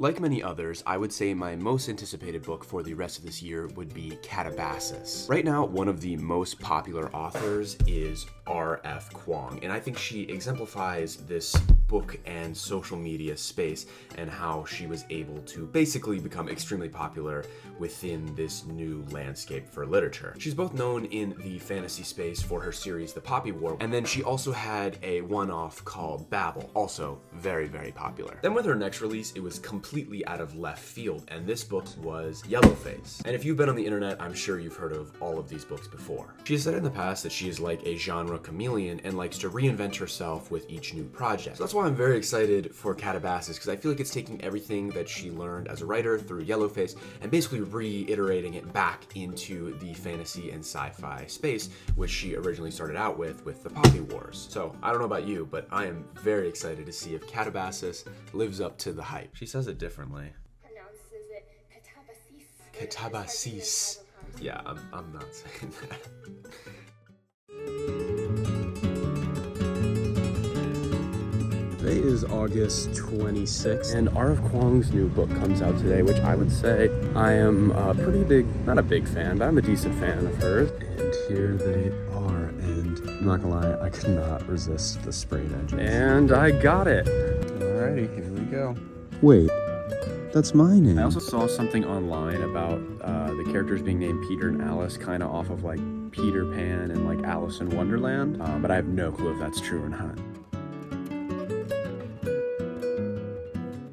Like many others, I would say my most anticipated book for the rest of this year would be Catabasis. Right now, one of the most popular authors is R.F. Kuang, and I think she exemplifies this book and social media space and how she was able to basically become extremely popular within this new landscape for literature. She's both known in the fantasy space for her series The Poppy War, and then she also had a one-off called Babel, also very, very popular. Then with her next release, it was completely out of left field, and this book was Yellowface. And if you've been on the internet, I'm sure you've heard of all of these books before. She has said in the past that she is like a genre chameleon and likes to reinvent herself with each new project. So that's why I'm very excited for Katabasis, because I feel like it's taking everything that she learned as a writer through Yellowface and basically reiterating it back into the fantasy and sci-fi space, which she originally started out with the Poppy Wars. So I don't know about you, but I am very excited to see if Katabasis lives up to the hype. She says it differently. Pronounces it Catabasis. Catabasis. Yeah, I'm not saying that. Today is August 26th, and R.F. Kuang's new book comes out today, which I would say I am pretty big, not a big fan, but I'm a decent fan of hers. And here they are, and I'm not gonna lie, I could not resist the sprayed edges. And I got it! Alrighty, here we go. Wait, that's my name. I also saw something online about the characters being named Peter and Alice, kind of off of like Peter Pan and like Alice in Wonderland, but I have no clue if that's true or not.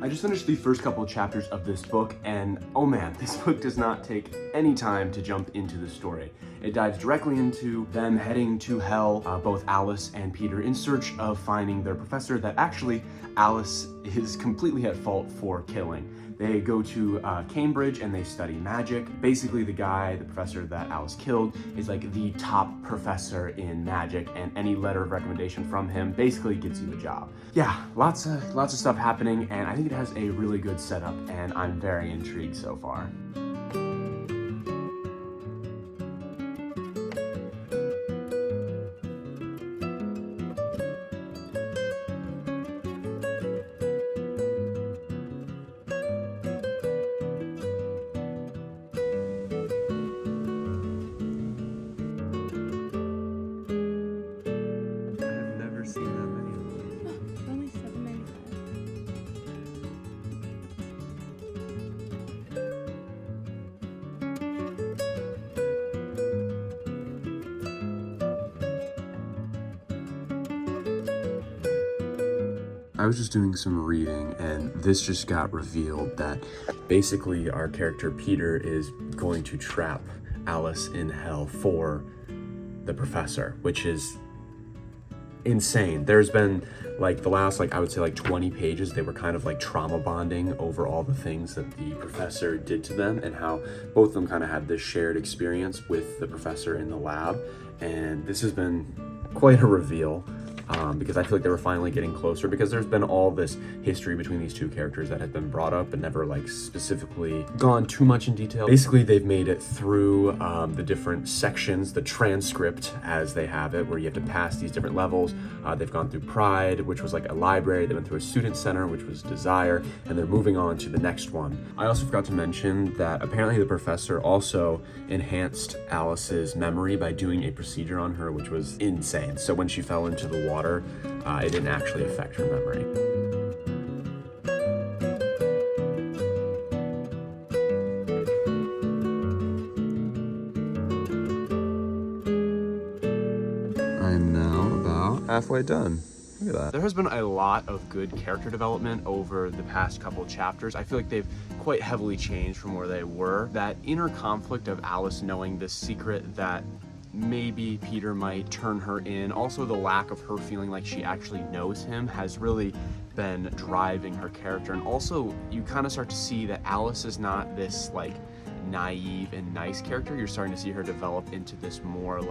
I just finished the first couple of chapters of this book, and oh man, this book does not take any time to jump into the story. It dives directly into them heading to hell, both Alice and Peter, in search of finding their professor that actually Alice is completely at fault for killing. They go to Cambridge and they study magic. Basically, the professor that Alice killed is like the top professor in magic, and any letter of recommendation from him basically gets you a job. Yeah, lots of stuff happening, and I think it has a really good setup, and I'm very intrigued so far. I was just doing some reading, and this just got revealed that basically our character Peter is going to trap Alice in hell for the professor, which is insane. There's been like the last, I would say 20 pages, they were kind of like trauma bonding over all the things that the professor did to them, and how both of them kind of had this shared experience with the professor in the lab. And this has been quite a reveal. Because I feel like they were finally getting closer, because there's been all this history between these two characters that had been brought up but never specifically gone too much in detail. Basically, they've made it through the different sections, the transcript as they have it, where you have to pass these different levels. They've gone through Pride, which was like a library. They went through a student center, which was Desire, and they're moving on to the next one. I also forgot to mention that apparently the professor also enhanced Alice's memory by doing a procedure on her, which was insane. So when she fell into the water, it didn't actually affect her memory. I am now about halfway done. Look at that. There has been a lot of good character development over the past couple chapters. I feel like they've quite heavily changed from where they were. That inner conflict of Alice knowing this secret that maybe Peter might turn her in. Also, the lack of her feeling like she actually knows him has really been driving her character. And also, you kind of start to see that Alice is not this naive and nice character. You're starting to see her develop into this more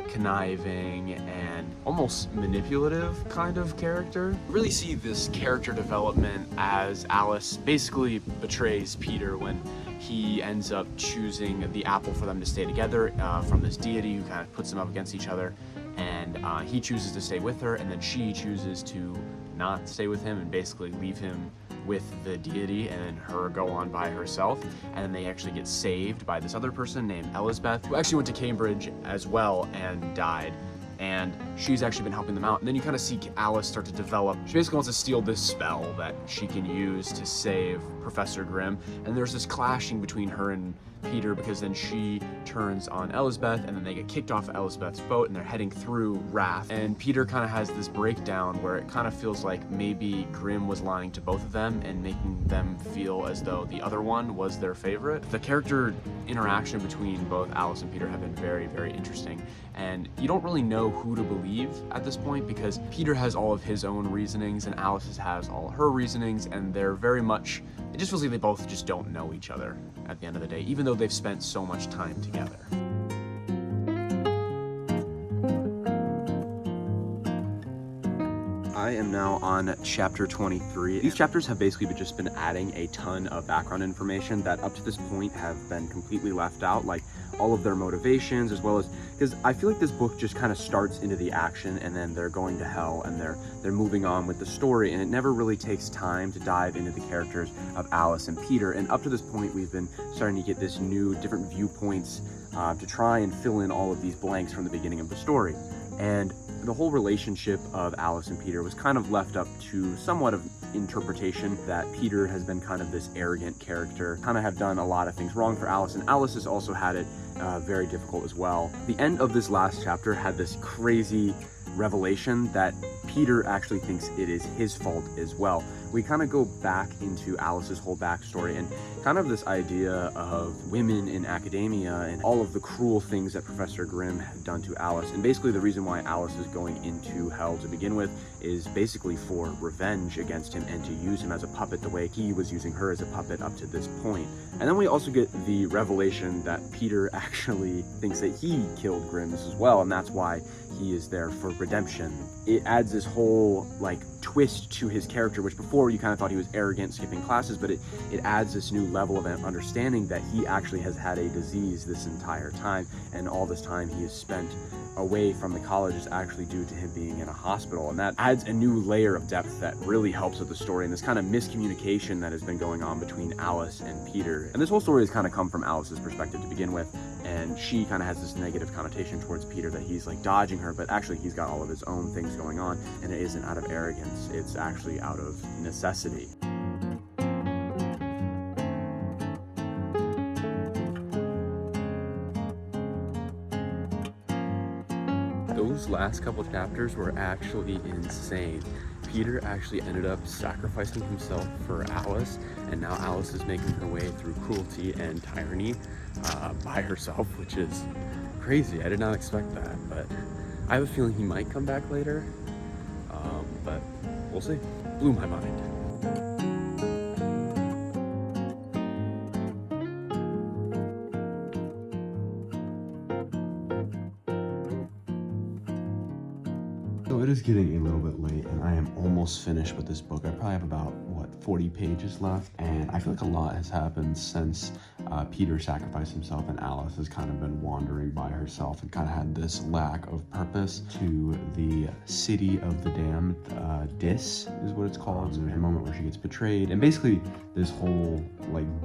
conniving and almost manipulative kind of character. You really see this character development as Alice basically betrays Peter when he ends up choosing the apple for them to stay together from this deity who kind of puts them up against each other, and he chooses to stay with her, and then she chooses to not stay with him and basically leave him with the deity and her go on by herself, and then they actually get saved by this other person named Elizabeth, who actually went to Cambridge as well and died. And she's actually been helping them out. And then you kind of see Alice start to develop. She basically wants to steal this spell that she can use to save Professor Grimm. And there's this clashing between her and Peter, because then she turns on Elizabeth, and then they get kicked off Elizabeth's boat and they're heading through Wrath. And Peter kind of has this breakdown where it kind of feels like maybe Grimm was lying to both of them and making them feel as though the other one was their favorite. The character interaction between both Alice and Peter have been very, very interesting. And you don't really know who to believe at this point, because Peter has all of his own reasonings and Alice has all her reasonings, and they're very much, it just feels like they both just don't know each other at the end of the day, even though they've spent so much time together. I am now on chapter 23. These chapters have basically just been adding a ton of background information that up to this point have been completely left out, like all of their motivations, as well as, because I feel like this book just kind of starts into the action and then they're going to hell and they're moving on with the story, and it never really takes time to dive into the characters of Alice and Peter. And up to this point, we've been starting to get this new different viewpoints to try and fill in all of these blanks from the beginning of the story. And the whole relationship of Alice and Peter was kind of left up to somewhat of interpretation, that Peter has been kind of this arrogant character, kind of have done a lot of things wrong for Alice, and Alice has also had it very difficult as well. The end of this last chapter had this crazy revelation that Peter actually thinks it is his fault as well. We kind of go back into Alice's whole backstory and kind of this idea of women in academia and all of the cruel things that Professor Grimm had done to Alice. And basically the reason why Alice is going into hell to begin with is basically for revenge against him and to use him as a puppet the way he was using her as a puppet up to this point. And then we also get the revelation that Peter actually thinks that he killed Grimm as well, and that's why he is there for redemption. It adds this whole like twist to his character, which before you kind of thought he was arrogant, skipping classes, but it adds this new level of understanding that he actually has had a disease this entire time, and all this time he has spent away from the college is actually due to him being in a hospital. And that adds a new layer of depth that really helps with the story, and this kind of miscommunication that has been going on between Alice and Peter. And this whole story has kind of come from Alice's perspective to begin with, and she kind of has this negative connotation towards Peter, that he's like dodging her, but actually he's got all of his own things going on, and it isn't out of arrogance, it's actually out of necessity. Those last couple chapters were actually insane. Peter actually ended up sacrificing himself for Alice, and now Alice is making her way through cruelty and tyranny by herself, which is crazy. I did not expect that, but I have a feeling he might come back later, but we'll see. Blew my mind. So it is getting a little bit late and I am almost finished with this book. I probably have about, 40 pages left, and I feel like a lot has happened since Peter sacrificed himself and Alice has kind of been wandering by herself and kind of had this lack of purpose. To the city of the damned, Dis is what it's called. There's a moment where she gets betrayed, and basically this whole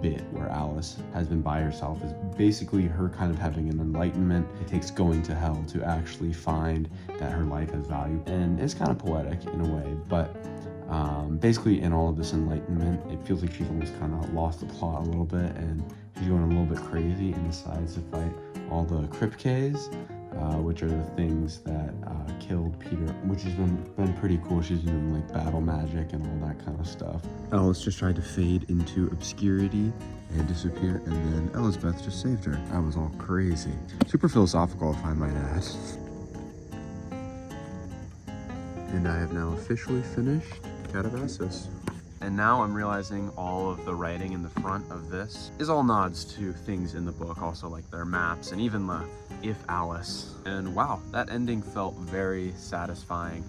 bit where Alice has been by herself is basically her kind of having an enlightenment. It takes going to hell to actually find that her life has value, and it's kind of poetic in a way, but basically in all of this enlightenment, it feels like she's almost kind of lost the plot a little bit, and she's going a little bit crazy and decides to fight all the Kripkes, which are the things that killed Peter, which has been pretty cool. She's doing battle magic and all that kind of stuff. Alice just tried to fade into obscurity and disappear, and then Elizabeth just saved her. That was all crazy. Super philosophical, if I might add. And I have now officially finished Catabasis. And now I'm realizing all of the writing in the front of this is all nods to things in the book, also like their maps and even the if Alice. And wow, that ending felt very satisfying.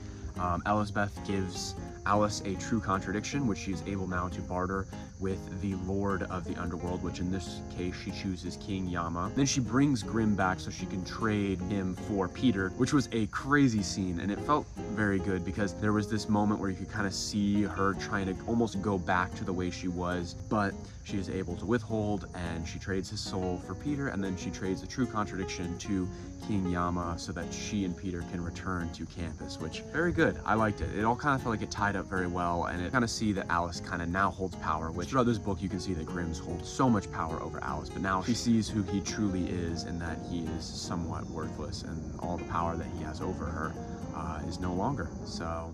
Elizabeth gives Alice a true contradiction, which she is able now to barter with the Lord of the Underworld, which in this case she chooses King Yama. Then she brings Grimm back so she can trade him for Peter, which was a crazy scene, and it felt very good because there was this moment where you could kind of see her trying to almost go back to the way she was, but she is able to withhold, and she trades his soul for Peter, and then she trades the true contradiction to King Yama so that she and Peter can return to campus, which very good. I liked it. It all kind of felt like it tied up very well, and it kind of see that Alice kind of now holds power, which throughout this book you can see that Grimm's hold so much power over Alice, but now she sees who he truly is and that he is somewhat worthless, and all the power that he has over her is no longer. So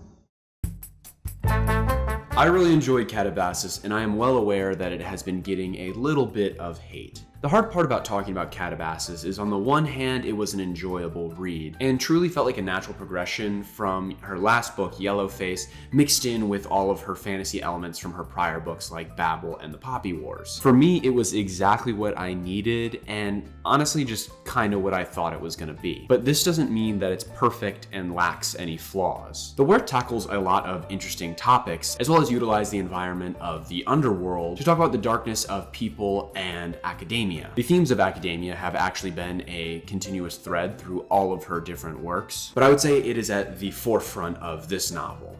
I really enjoyed Catabasis, and I am well aware that it has been getting a little bit of hate. The hard part about talking about Catabasis is, on the one hand, it was an enjoyable read and truly felt like a natural progression from her last book, Yellowface, mixed in with all of her fantasy elements from her prior books like Babel and the Poppy Wars. For me, it was exactly what I needed and honestly just kind of what I thought it was going to be. But this doesn't mean that it's perfect and lacks any flaws. The work tackles a lot of interesting topics, as well as utilize the environment of the underworld to talk about the darkness of people and academia. The themes of academia have actually been a continuous thread through all of her different works, but I would say it is at the forefront of this novel,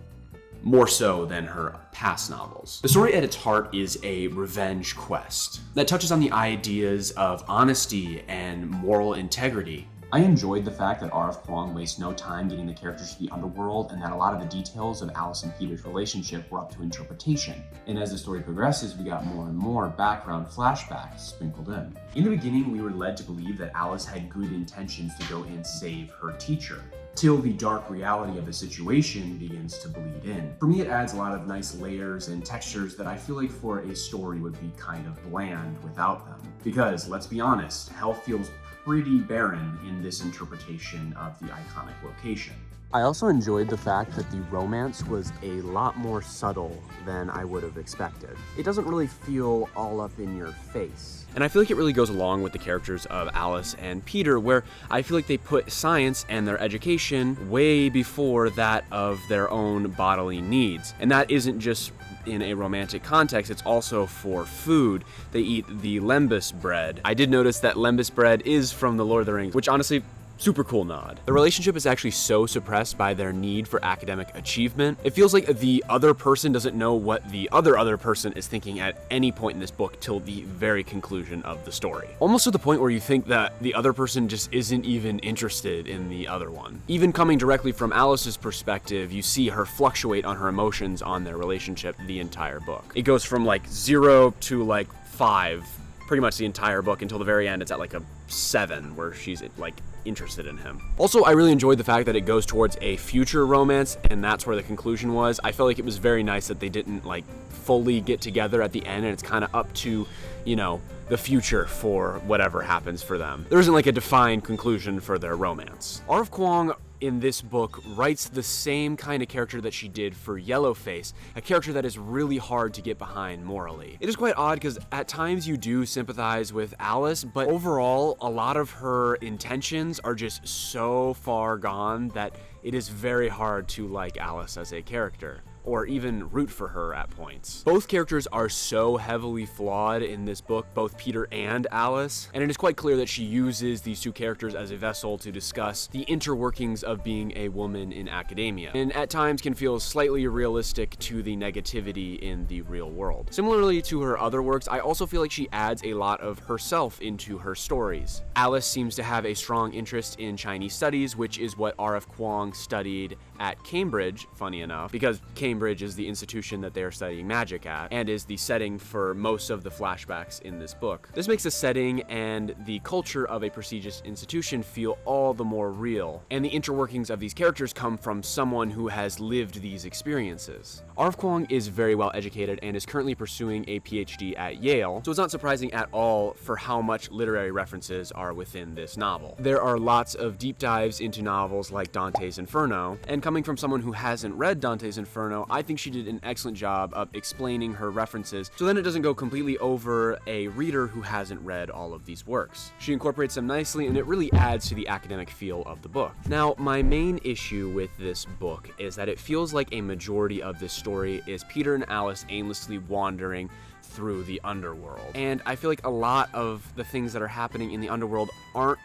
more so than her past novels. The story at its heart is a revenge quest that touches on the ideas of honesty and moral integrity. I enjoyed the fact that R.F. Kuang wastes no time getting the characters to the underworld, and that a lot of the details of Alice and Peter's relationship were up to interpretation. And as the story progresses, we got more and more background flashbacks sprinkled in. In the beginning, we were led to believe that Alice had good intentions to go and save her teacher, till the dark reality of the situation begins to bleed in. For me, it adds a lot of nice layers and textures that I feel like for a story would be kind of bland without them. Because, let's be honest, hell feels pretty barren in this interpretation of the iconic location. I also enjoyed the fact that the romance was a lot more subtle than I would have expected. It doesn't really feel all up in your face. And I feel like it really goes along with the characters of Alice and Peter, where I feel like they put science and their education way before that of their own bodily needs. And that isn't just in a romantic context, it's also for food. They eat the lembas bread. I did notice that lembas bread is from the Lord of the Rings, which honestly, super cool nod. The relationship is actually so suppressed by their need for academic achievement. It feels like the other person doesn't know what the other person is thinking at any point in this book till the very conclusion of the story. Almost to the point where you think that the other person just isn't even interested in the other one. Even coming directly from Alice's perspective, you see her fluctuate on her emotions on their relationship the entire book. It goes from like 0 to like 5 pretty much the entire book until the very end. It's at like a 7 where she's like interested in him. Also, I really enjoyed the fact that it goes towards a future romance, and that's where the conclusion was. I felt like it was very nice that they didn't like fully get together at the end, and it's kind of up to, you know, the future for whatever happens for them. There isn't like a defined conclusion for their romance. R.F. Kuang in this book writes the same kind of character that she did for Yellowface, a character that is really hard to get behind morally. It is quite odd because at times you do sympathize with Alice, but overall, a lot of her intentions are just so far gone that it is very hard to like Alice as a character, or even root for her at points. Both characters are so heavily flawed in this book, both Peter and Alice, and it is quite clear that she uses these two characters as a vessel to discuss the interworkings of being a woman in academia, and at times can feel slightly realistic to the negativity in the real world. Similarly to her other works, I also feel like she adds a lot of herself into her stories. Alice seems to have a strong interest in Chinese studies, which is what R.F. Kuang studied at Cambridge, funny enough, because Cambridge is the institution that they are studying magic at, and is the setting for most of the flashbacks in this book. This makes the setting and the culture of a prestigious institution feel all the more real, and the interworkings of these characters come from someone who has lived these experiences. R.F. Kuang is very well educated and is currently pursuing a PhD at Yale, so it's not surprising at all for how much literary references are within this novel. There are lots of deep dives into novels like Dante's Inferno, and coming from someone who hasn't read Dante's Inferno, know, I think she did an excellent job of explaining her references, so then it doesn't go completely over a reader who hasn't read all of these works. She incorporates them nicely, and it really adds to the academic feel of the book. Now, my main issue with this book is that it feels like a majority of this story is Peter and Alice aimlessly wandering through the underworld. And I feel like a lot of the things that are happening in the underworld aren't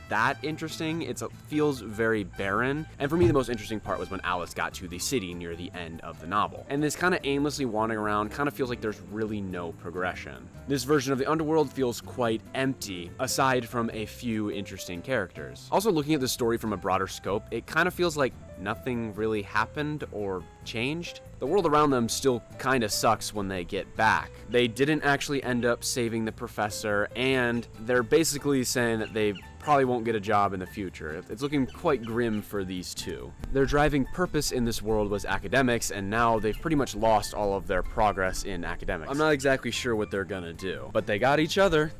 that interesting. It feels very barren. And for me, the most interesting part was when Alice got to the city near the end of the novel. And this kind of aimlessly wandering around kind of feels like there's really no progression. This version of the underworld feels quite empty, aside from a few interesting characters. Also, looking at the story from a broader scope, it kind of feels like nothing really happened or changed. The world around them still kind of sucks when they get back. They didn't actually end up saving the professor, and they're basically saying that they probably won't get a job in the future. It's looking quite grim for these two. Their driving purpose in this world was academics, and now they've pretty much lost all of their progress in academics. I'm not exactly sure what they're gonna do, but they got each other.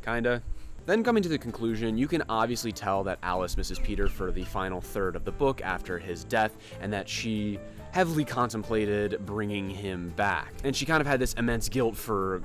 Kinda. Then coming to the conclusion, you can obviously tell that Alice misses Peter for the final third of the book after his death, and that she heavily contemplated bringing him back. And she kind of had this immense guilt for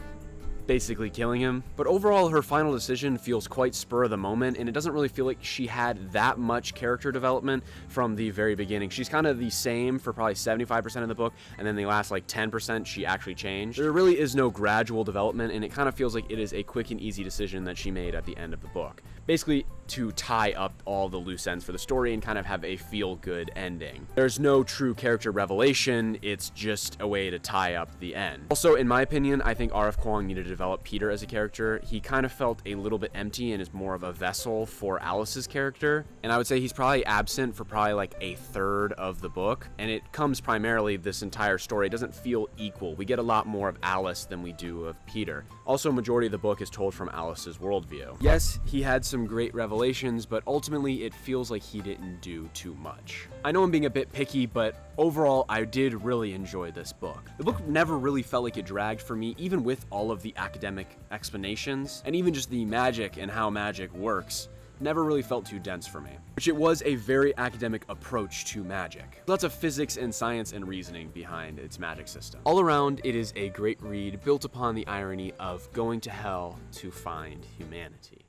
basically killing him. But overall, her final decision feels quite spur of the moment, and it doesn't really feel like she had that much character development from the very beginning. She's kind of the same for probably 75% of the book, and then the last like 10% she actually changed. There really is no gradual development, and it kind of feels like it is a quick and easy decision that she made at the end of the book. Basically, to tie up all the loose ends for the story and kind of have a feel-good ending. There's no true character revelation, it's just a way to tie up the end. Also, in my opinion, I think R.F. Kuang needed to develop Peter as a character. He kind of felt a little bit empty and is more of a vessel for Alice's character, and I would say he's probably absent for probably like a third of the book, and it comes primarily, this entire story, it doesn't feel equal. We get a lot more of Alice than we do of Peter. Also, majority of the book is told from Alice's worldview. Yes, he had some great revelations, but ultimately it feels like he didn't do too much. I know I'm being a bit picky, but overall I did really enjoy this book. The book never really felt like it dragged for me, even with all of the academic explanations, and even just the magic and how magic works. Never really felt too dense for me. Which it was a very academic approach to magic. Lots of physics and science and reasoning behind its magic system. All around, it is a great read built upon the irony of going to hell to find humanity.